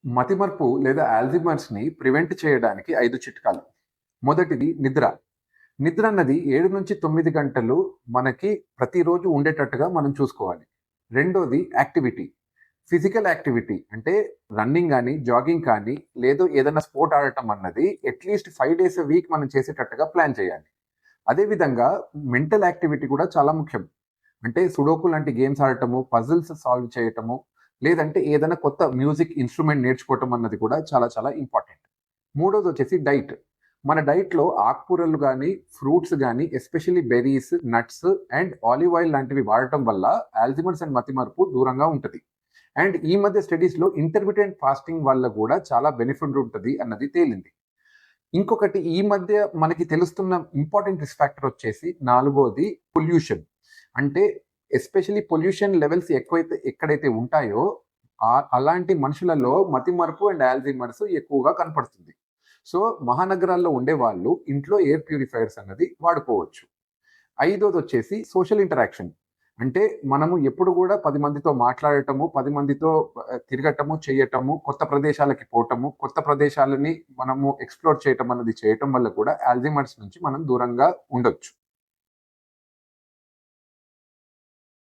మతిమరుపు లేదా ఆల్జీమర్స్‌ని ప్రివెంట్ చేయడానికి 5 చిట్కాలు. మొదటిది నిద్ర. నిద్ర అన్నది 7-9 గంటలు మనకి ప్రతిరోజు ఉండేటట్టుగా మనం చూసుకోవాలి. రెండోది యాక్టివిటీ. ఫిజికల్ యాక్టివిటీ అంటే రన్నింగ్ గాని, జాగింగ్ కానీ, లేదు ఏదైనా స్పోర్ట్ ఆడటం అన్నది అట్‌లీస్ట్ 5 డేస్ ఎ వీక్ మనం చేసేటట్టుగా ప్లాన్ చేయాలి. అదే విధంగా మెంటల్ యాక్టివిటీ కూడా చాలా ముఖ్యం. అంటే సుడోకు లాంటి గేమ్స్ ఆడటము, పజిల్స్ సాల్వ్ చేయటము, లేదంటే ఏదైనా కొత్త మ్యూజిక్ ఇన్‌స్ట్రుమెంట్ నేర్చుకోవటం అన్నది కూడా చాలా చాలా ఇంపార్టెంట్. మూడోదొచ్చేసి డైట్. మన డైట్‌లో ఆకుకూరలు గానీ, ఫ్రూట్స్ గానీ, especially berries, nuts and olive oil లాంటివి వాడటం వల్ల అల్జీమర్స్ అండ్ మతిమరుపు దూరంగా ఉంటది. అండ్ ఈ మధ్య స్టడీస్‌లో ఇంటర్మిటెంట్ ఫాస్టింగ్ వల్ల కూడా చాలా బెనిఫిట్ ఉంటది అన్నది తేలింది. ఇంకొకటి ఈ మధ్య మనకి తెలుస్తున్న ఇంపార్టెంట్ రిస్క్ ఫ్యాక్టర్ వచ్చేసి నాలుగోది పొల్యూషన్. అంటే ఎస్పెషల్లీ పొల్యూషన్ లెవెల్స్ ఎక్కువైతే ఎక్కడైతే ఉంటాయో అలాంటి మనుషులలో మతిమరుపు అండ్ ఆల్జీమర్స్ ఎక్కువగా కనపడుతుంది. సో మహానగరాల్లో ఉండేవాళ్ళు ఇంట్లో ఎయిర్ ప్యూరిఫైయర్స్ అన్నది వాడుకోవచ్చు. ఐదోదొచ్చేసి సోషల్ ఇంటరాక్షన్. అంటే మనము ఎప్పుడు కూడా 10 మందితో మాట్లాడటము, 10 మందితో తిరగటము, చేయటము, కొత్త ప్రదేశాలకి పోవటము, కొత్త ప్రదేశాలని మనము ఎక్స్‌ప్లోర్ చేయటం అన్నది చేయటం వల్ల కూడా అల్జీమర్స్ నుంచి మనం దూరంగా ఉండొచ్చు.